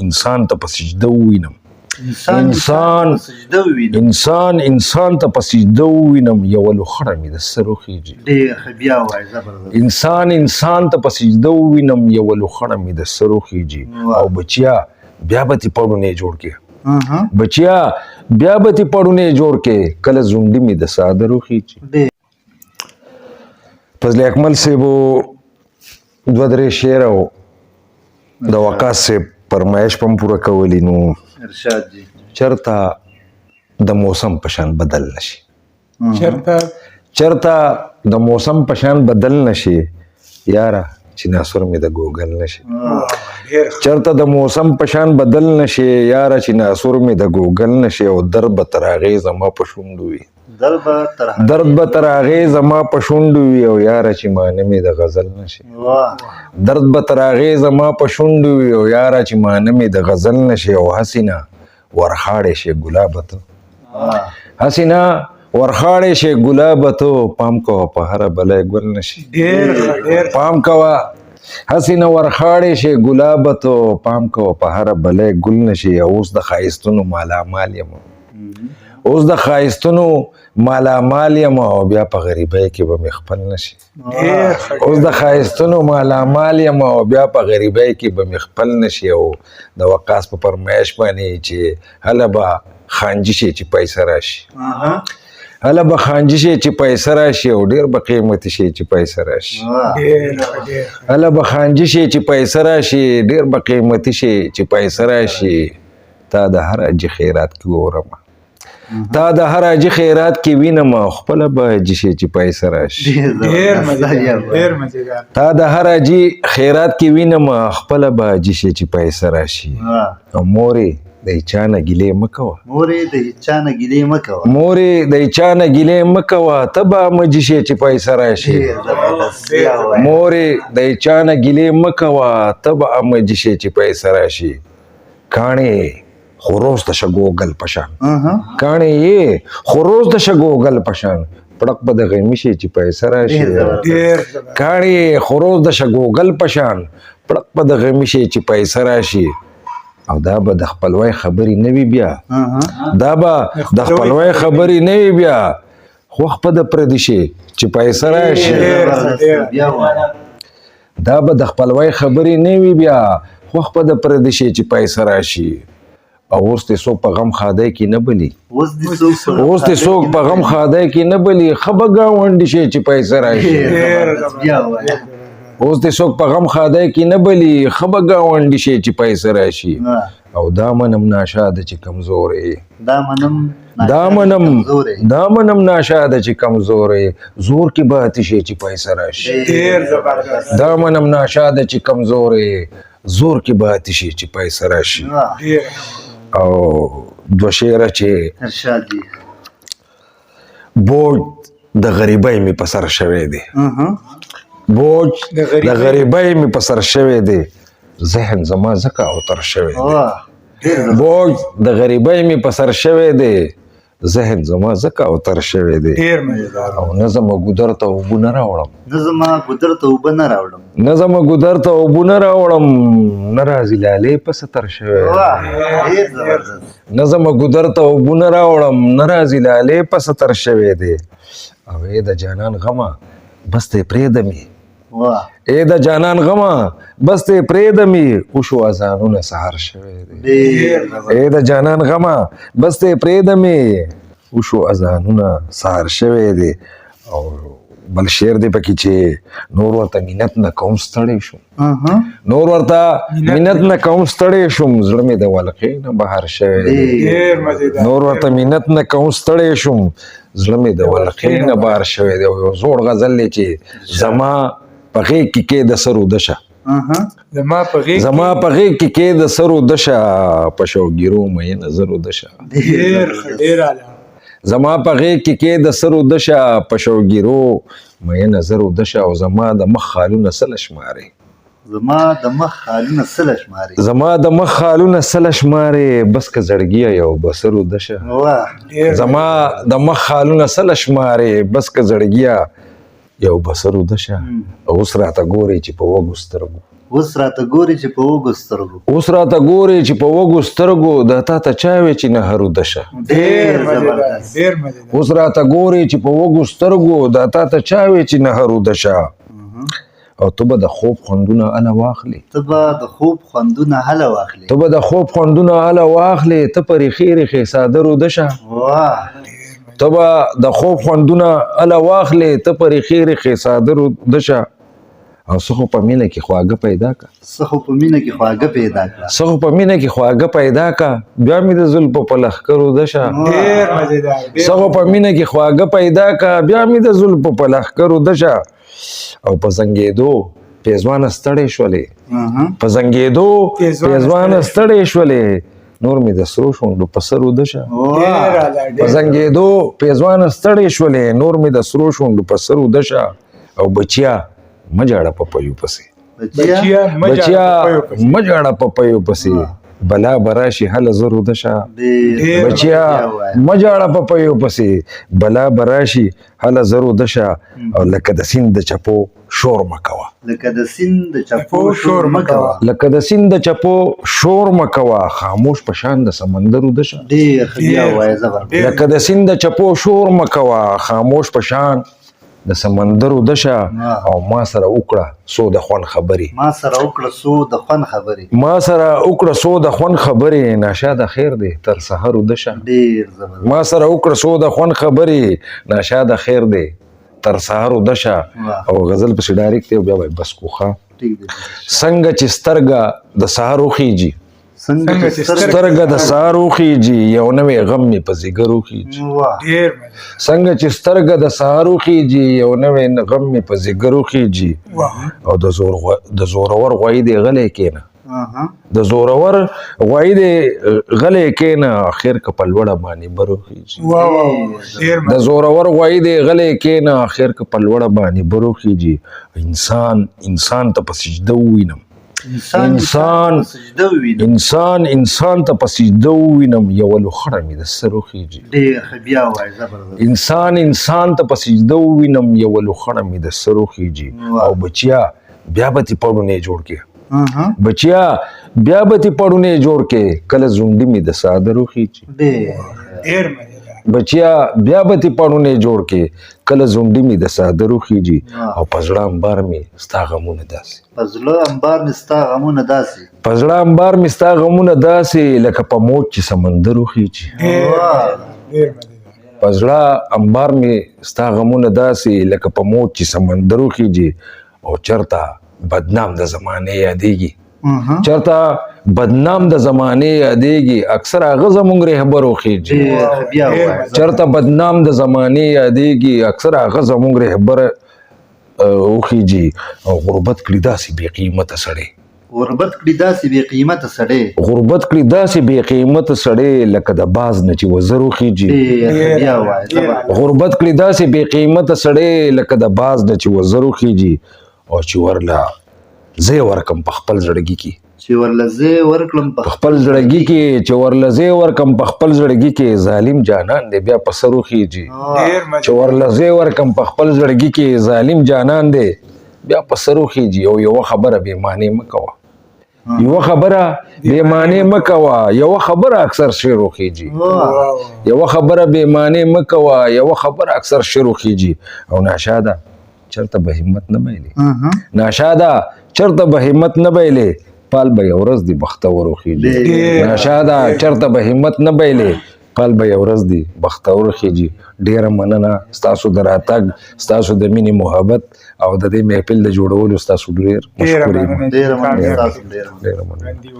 انسان ته په سجده ووینم انسان ته په سجده ووینم یوه لوخړه مې د سر وخیږي انسان ته په سجده ووینم یوه لوخړه مې د سر وخیږي او بچیا بیا به تې پړونی جوړ کې بچیا بیا به تې پړونی جوړ کې کله زونډي مې د څادر وخیږي فضل اکمل صاحبو دوه درې شعر او د وقاص صاحب فرمایش په هم پوره کولی نو ارشاد جی چرته د موسم په شان بدل نشي چرته د موسم په شان بدل نشي یاره چې ناسور مې د ګوګل نشي چرته د موسم په شان بدل نشي یاره چې ناسور مې د ګوګل نشي او درد به تر هغې زما په شونډو وي درد به تر هغې زما په شونډو وي او یاره چې معنی مې د غزل نشي درد به تر هغې زما په شونډو وي او یاره چې معنی مې د غزل نشي او حسینه ورخاړې شي ګلابته حسینه ورخاړې شي ګلابته پام کوه په هره بلای ګل نشي پام کوه حسینه ورخاړې شي ګلابته پام کوه په هره بلای ګل نشي اوس د ښایستونو مالامال یم اوس د ښایستونو مالامال یم او بیا په غریبۍ کې به مې خپل نشي اوس د ښایستونو مالامال یم او بیا په غریبۍ کې به مې خپل نشي او د وقاص په فرمایش باندې چې هله به خانجي شي چې پیسه راشي هله به خانجي شي چې پیسه راشي او ډېر به قیمتي شي چې پیسه راشي هله به خانجي شي چې پیسه راشي ډېر به قیمتي شي چې پیسه راشي تا د هر اجي خیرات کې وورم تا د هر اجي خیرات کې وینم خپله به اجي شي چې پیسه راشي تا د هر اجي خیرات کې وینم خپله به اجي شي چې پیسه راشي او مورې د هیچا نه ګیلې مه کوه مورې د هیچا نه ګیلې مه کوه ته به مجي شي چې پیسه راشي مورې د هیچا نه ګیلې مه کوه ته به مجي شي چې پیسه راشي کاڼې خو روز د شګوګل په شان کاڼې یې خو روز د شګوګل په شان پړق به د غیمي شي چې پیسه راشي کاڼې خو روز د شګوګل په شان پړق به د غیمي شي چې پیسه راشي او دا به د خپلوۍ خبرې نه وي بیا دا به د خپلوۍ خبرې نه وي بیا خوښ به د پردي شي چې پیسه راشي دا به د خپلوۍ خبرې نه وي بیا خوښ به د پردي شي چې پیسه راشي او اوس دې څوک په غم خادی کې نه بلي اوس دې څوک په غم خادی کې نه بلي ښه به ګاونډي شي چې پیسه راشي اوس دې څوک په غم خادی کې نه بلي ښه به ګاونډي شي چې پیسه راشي او دا منم ناشاده چې کمزورې دا منم ناشاده چې کمزورې زور کې به اتې شي چې پیسه راشي دا منم ناشاده چې کمزورې زور کې به اتې شي چې پیسه راشي او دوه شعره چې بوج د غریبۍ مې په سر شوی دی بوج د غریبۍ مې په سر شوی دی ذهن زما ځکه اوتر شوی دی بوج د غریبۍ مې په سر شوی دی ذهن زما ځکه اوتر شوی دی او نه زما ګودر ته اوبه نه راوړم نه راځي لالې پسه تر شوی نه زما ګودر ته اوبه نه راوړم نه راځي لالې پسه تر شوی دی او ای د جانان غمه بس ته پرېږدمې ای د جانان غمه بس ته پرېږدمې وشو اذانونه سهار شوی دی ای د جانان غمه بس ته پرېږدمې وشو اذانونه سهار شوی دی او بل شعر دی پکې چې نور ورته مینت نه کوم ستړی شوم نور ورته مینت نه کوم ستړی شوم زړه مې د ولقې نه بهر شوی دی نور ورته مینت نه کوم ستړی شوم زړه مې د ولقې نه بهر شوی دی او یو زوړ غزل دی چې زما په غېږ کې کې د سرو دشه زما په غېږ کې کې د سرو دشه په شوګیرو مینه زرو دشه زما په غېږ کې کې د سرو دشه په شوګیرو مینه زرو دشه او زما د مخ خالونه سله شمارې زما د مخ خالونه سله شمارې بس که زړګیه یو بسرو دشه زما د مخ خالونه سله شمارې بس که زړګیه یو بسرو دشه اوس راته ګورې چې په وږو سترګو اوس راته ګوري چې په وګو سترګو اوس راته ګوري چې په وږو سترګو د تا ته چا وی چې نه هرو دشه ډېر زبردست ډیر مزیدار اوس راته ګوري چې په وږو سترګو د تا ته چا وی چې نه هرو دشه او ته به د خوب خوندونه اله واخلې ته به د خوب خوندونه هله واخلې ته به د خوب خوندونه اله واخلې ته په ریښې ریښې ساده رودشه واه ته به د خوب خوندونه اله واخلې ته په ریښې ریښې ساده رودشه او څه خو په مینه کې خواږه پیدا کا څه خو په مینه کې خواږه پیدا کړه څه خو په مینه کې خواږه پیدا کا بیا مې د زلفو په لښکرو دشه ډیر مزیدار څه خو په مینه کې خواږه پیدا کا بیا مې د زلفو په لښکرو دشه او په زنګېدو پیزوانه ستړې شولې په زنګېدو پیزوانه ستړې شولې نور مې د سرو شونډو په سر ودشه ډیر اعلی په زنګېدو پیزوانه ستړې شولې نور مې د سرو شونډو په سر ودشه او بچیا مجاړه په پيو پسې بچیا بچیا مجاړه په پيو پسې بلا براشي هله زرو دشه ډېر بچیا مجاړه په پيو پسې بلا براشي هله زرو دشه او لکه د سیند د چپو شور مکوا لکه د سیند د چپو شور مکوه لکه د سیند د چپو شور مکوا خاموش په شان د سمندر دشه ډېر ښه بیا وایه زبردست لکه د سیند د چپو شور مکوا خاموش په شان د سمندر دشه او ما سره وکړه سو د خوان خبري ما سره وکړه سو د خوند خبرې ما سره وکړه سو د خوان خبري ناشاده خیر دی تر سحر دشه ډېر زبردست ما سره وکړه سو د خوان خبري ناشاده خیر دی تر سحر دشه او غزل په ډایرکټ دی بیا بس کوخه ټیک دی څنګه چې سترګه د سحر خيږي څنګه چې سترګه د سحر خيږي یو نوې غم می په زیګرو خيږي واه ډیر مزیدار څنګه چې سترګه د سحر خيږي یو نوې غم می په زیګرو خيږي واه او د زورور غوي دی غلې کینه اها د زورور غوي دی غلې کینه اخر کپل وړه باندې برو خيږي واه واه ډیر د زورور غوي دی غلې کینه اخر کپل وړه باندې برو خيږي انسان ته په سجده وینم انسان سجده ووینم انسان ته په سجده وینم یو لوخړه مې د سر خيږي ډېر ښه بیا وایه زبردست انسان ته په سجده وینم یو لوخړه مې د سر خيږي او بچیا بیا به تی پړونه جوړ کې اها بچیا بیا به تی پړونه جوړ کې کله زونډي مې د صادرو خيږي ډیر مزیدار بچیا بیا به تی پړونه جوړ کې کله زونډي مې د صادرو خيږي او پزړه انبار مې ستا غمونه داسي په زړه انبار مې ستا غمونه داسې پزړه انبار مې ستا غمونه داسي لکه په موج چې سمندر خيږي ډیر مزیدار پزړه انبار مې ستا غمونه داسي لکه په موج چې سمندر خيږي او چرته بدنام د زمانه یادېږي چرته بدنام د زمانه یادېږي اکثر هغه زمونږ رهبر خيږي ډېر ښه بیا وایه چرته بدنام د زمانه یادېږي اکثر هغه زمونږ رهبر خيږي او غربت کړي داسې بې قیمته سړی غربت کړي داسې بې قیمته سړی غربت کړي داسې بې قیمته سړی لکه د باز نه چې وزرو خيږي ډېر ښه بیا وایه زبردست غربت کړي داسې بې قیمته سړی لکه د باز نه چې وزرو خيږي او چې ورله زه ورکم په خپل زړګي کې چې ورلزه ورکړم په خپل زړګي کې چې ورلزه ورکم په خپل زړګي کې ظالم جانان دی بیا په سرو خيږي ډیر چې مزیدار ورلزه ورکم په خپل زړګي کې ظالم جانان دی بیا په سرو خيږي او یو خبره به معنی مکوه یو خبره به معنی مکوه یو خبره اکثر شعر خيږي یو خبره به معنی مکوه یو خبره اکثر شعر خيږي او ناشاده چرته به همت نه مېلې ناشاده چرته به همت نه بایلې پال به یو ورځ دی بختور خيږي ناشاده چرته به همت نه بایلې پال به یو ورځ دی بختور خيږي ډیره مننه ستاسو د راتګ ستاسو د مینې محبت او د دې محفل د جوړولو ستاسو ډیر مشکور یم ډېر مننه تاسو ډېر ډیره مننه